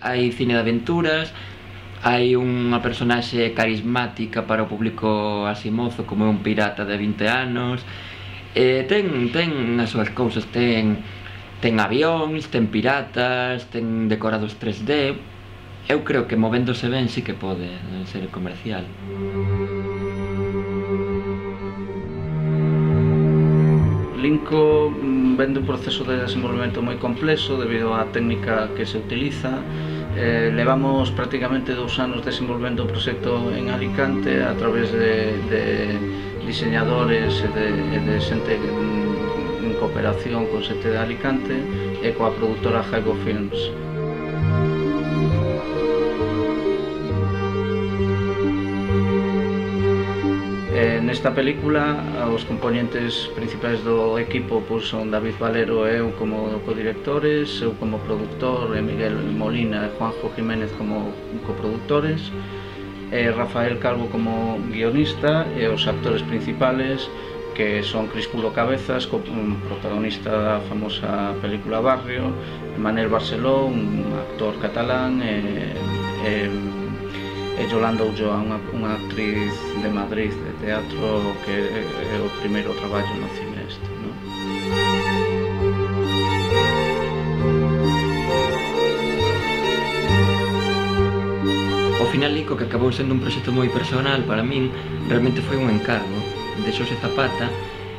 hai cine de aventuras, hai unha personaxe carismática para o público así mozo como é un pirata de 20 anos, ten as súas cousas, ten avións, ten piratas, ten decorados 3D. Eu creo que movéndose ben sí que pode ser comercial. Linko ven dun proceso de desenvolvemento moi complexo debido á técnica que se utiliza. Levamos prácticamente 2 anos desenvolvendo o proxecto en Alicante a través de diseñadores e de xente en cooperación con xente de Alicante e coa produtora Jaibo Films. Nesta película, os componentes principais do equipo son David Valero e eu como codirectores, eu como productor, e Miguel Molina e Juanjo Jiménez como coproductores, e Rafael Calvo como guionista, e os actores principales que son Crispulo Cabezas, protagonista da famosa película Barrio, Manel Barceló, un actor catalán, e Yolanda Ulloa, unha actriz de Madrid de teatro que é o primeiro traballo no cine este, non? Ao final Linko, que acabou sendo un proxecto moi personal para min, realmente foi un encargo de Xosé Zapata.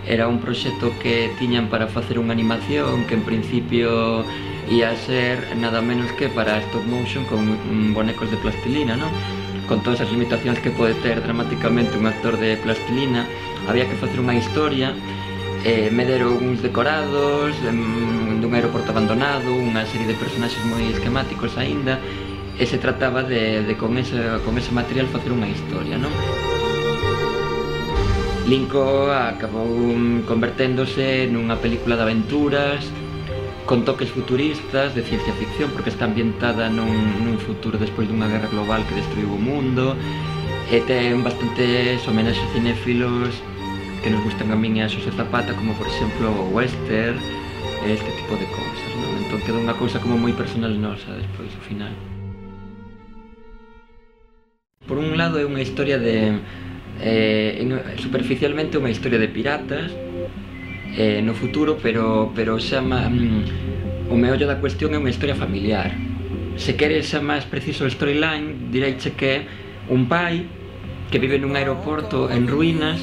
Era un proxecto que tiñan para facer unha animación que en principio ia ser nada menos que para stop motion con bonecos de plastilina, non? Con todas as limitacións que pode ter dramáticamente un actor de plastilina. Había que facer unha historia, me deron uns decorados dun aeroporto abandonado, unha serie de personaxes moi esquemáticos aínda, e se trataba de con ese material facer unha historia, non? Linko acabou converténdose nunha película de aventuras con toques futuristas, de ciencia ficción, porque está ambientada nun futuro despois dunha guerra global que destruiu o mundo, e ten bastantes homenaxes cinéfilos que nos gustan a min e a Xosé Zapata, como por exemplo o western, este tipo de cousas, non? Entón queda unha cousa como moi personal nosa despois ao final. Por un lado é unha historia de... superficialmente unha historia de piratas no futuro, pero xa o meollo da cuestión é unha historia familiar. Se queres xa máis preciso o storyline, direiche que un pai que vive nun aeroporto en ruínas,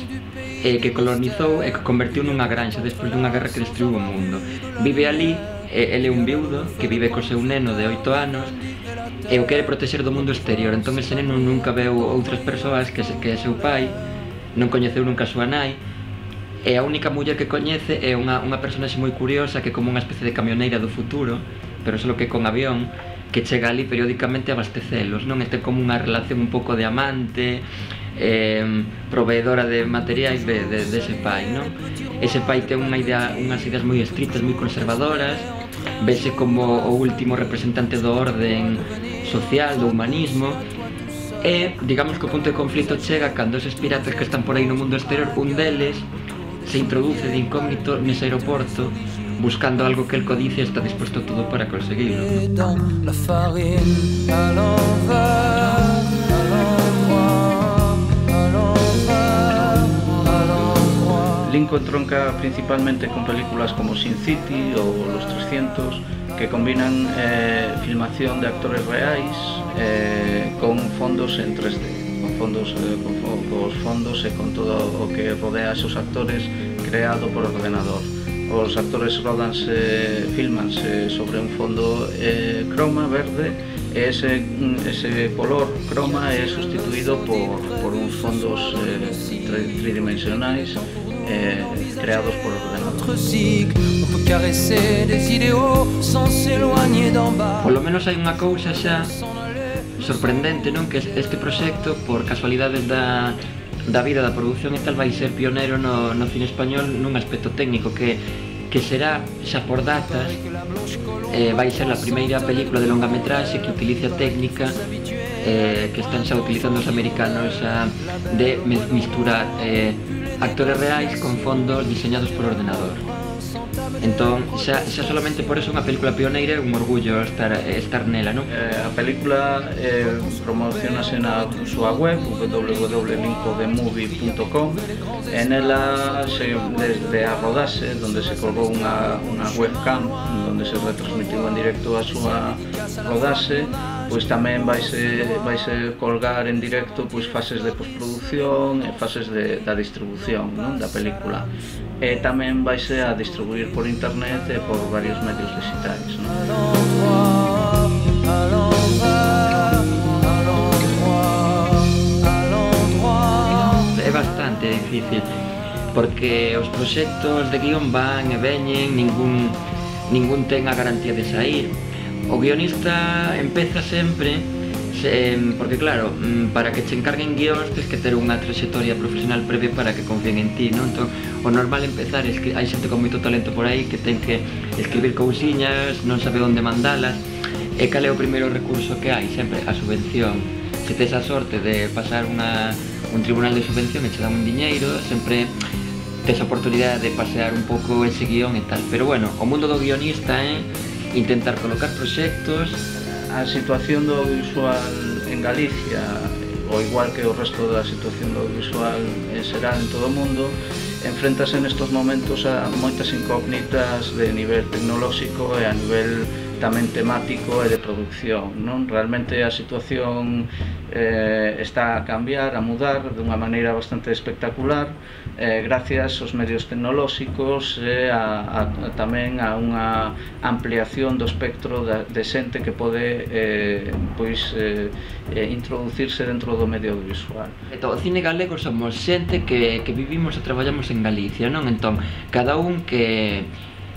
que colonizou e que convertiu nunha granxa despois dunha guerra que destruiu o mundo. Vive ali, ele é un viudo que vive co seu neno de 8 anos e o quere protexer do mundo exterior. Entón ese neno nunca veu outras persoas que é seu pai, non coñeceu nunca a súa nai, e a única muller que coñece é unha personaxe moi curiosa que é como unha especie de camioneira do futuro, pero só que con avión, que chega ali periódicamente a abastecelos, non? E ten como unha relación un pouco de amante, proveedora de materiais dese pai, non? Ese pai ten unhas ideas moi estrictas, moi conservadoras, vese como o último representante do orden social, do humanismo, e digamos que o punto de conflito chega cando eses piratas que están por aí no mundo exterior, un deles se introduce de incógnito nese aeroporto buscando algo que el codicia e está dispuesto a todo para conseguirlo, ¿no? Linko entronca principalmente con películas como Sin City ou Los 300, que combinan filmación de actores reais con fondos en 3D. Cos fondos e con todo o que rodea a esos actores creado por ordenador. Os actores filmanse sobre un fondo croma verde e ese color croma é sustituído por uns fondos tridimensionais creados por ordenador. Polo menos hai unha cousa xa sorprendente, non? Que este proxecto, por casualidades da vida da produción e tal, vai ser pioneiro no cine español nun aspecto técnico que será xa por datas, vai ser a primeira película de longametraxe que utiliza técnica que están xa utilizando os americanos de misturar actores reais con fondos diseñados por ordenador. Entón, xa solamente por eso unha película pioneira é un orgullo estar nela, non? A película promocionase na súa web www.linkothemovie.com e nela desde a rodase, onde se colgou unha webcam onde se retransmitiu en directo a súa rodase, pois tamén vaise colgar en directo pois fases de postproducción e fases da distribución, non, da película, e tamén vaise a distribuir por internet e por varios medios digitais, non? É bastante difícil porque os proxectos de guión van e veñen, ningún ten a garantía de sair. O guionista empeza sempre porque claro, para que che encarguen guións tens que ter unha trayectoria profesional previa para que confíen en ti, non? Entón, o normal empezar é que hai xente con moito talento por aí que ten que escribir cousiñas, non sabe onde mandalas, e cal é o primeiro recurso que hai? Sempre a subvención. Se tes a sorte de pasar un tribunal de subvención e che dan un diñeiro, sempre tes a oportunidade de pasear un pouco ese guión e tal. Pero bueno, o mundo do guionista é intentar colocar proxectos. A situación do audiovisual en Galicia, ao igual que o resto da situación do audiovisual en xeral en todo o mundo, enfréntase nestes momentos a moitas incógnitas de nivel tecnolóxico e a nivel tamén temático e de producción, non? Realmente a situación está a cambiar, a mudar dunha maneira bastante espectacular, gracias aos medios tecnolóxicos e tamén a unha ampliación do espectro de xente que pode introducirse dentro do medio audiovisual. O cine galego somos xente que vivimos e traballamos en Galicia, non? Entón, cada un que...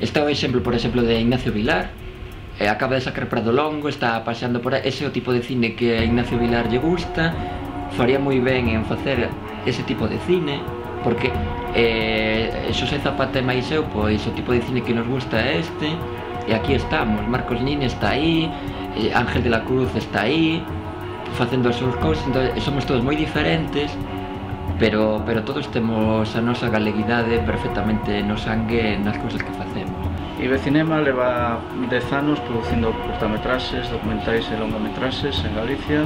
Está o exemplo, por exemplo, de Ignacio Vilar, acaba de sacar Prado Longo, está paseando por aí, ese é o tipo de cine que a Ignacio Vilar lle gusta, faría moi ben en facer ese tipo de cine, porque Xosé Zapata e máis eu, pois o tipo de cine que nos gusta é este, e aquí estamos, Marcos Nin está aí, Ángel de la Cruz está aí, facendo as súas cousas, entón, somos todos moi diferentes, pero todos temos a nosa galeguidade perfectamente no sangue nas cousas que facemos. Ibecinema leva 10 anos producindo cortametraxes, documentais e longametraxes en Galicia,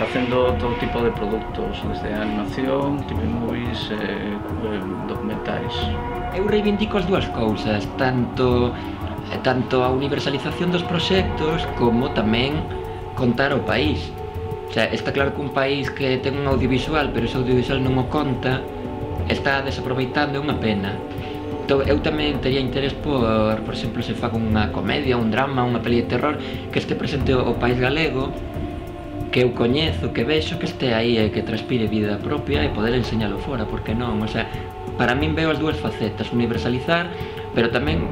facendo todo tipo de produtos, desde animación, TV movies, documentais. Eu reivindico as dúas cousas, tanto a universalización dos proxectos como tamén contar o país. O sea, está claro que un país que ten un audiovisual, pero ese audiovisual non o conta, está desaproveitando, é unha pena. Eu tamén tería interés por exemplo, se fago unha comedia, un drama, unha peli de terror que este presente o país galego, que eu coñezo, que vexo, que este aí e que transpire vida propia e poder enseñalo fora, porque non? O sea, para min veo as dúas facetas, universalizar, pero tamén,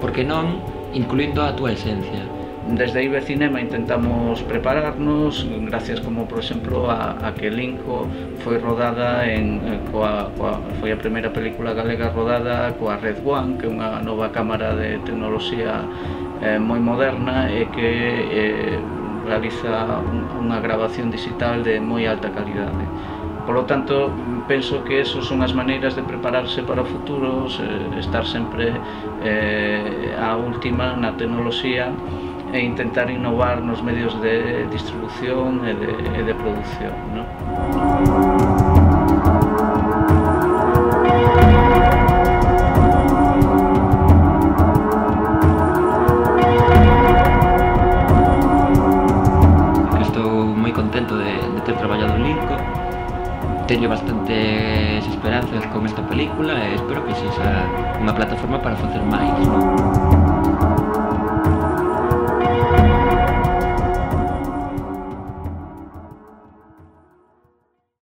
porque non, incluindo a túa esencia. Desde Ibecinema intentamos prepararnos, gracias como, por exemplo, a que Linko foi rodada foi a primeira película galega rodada coa Red One, que é unha nova cámara de tecnoloxía moi moderna e que realiza unha grabación digital de moi alta calidade. Por lo tanto, penso que esas son as maneiras de prepararse para o futuro, estar sempre á última na tecnoloxía e intentar innovar nos medios de distribución e de produción, non? Estou moi contento de ter traballado en Linko, teño bastantes esperanzas con esta película e espero que sexa unha plataforma para facer máis, non?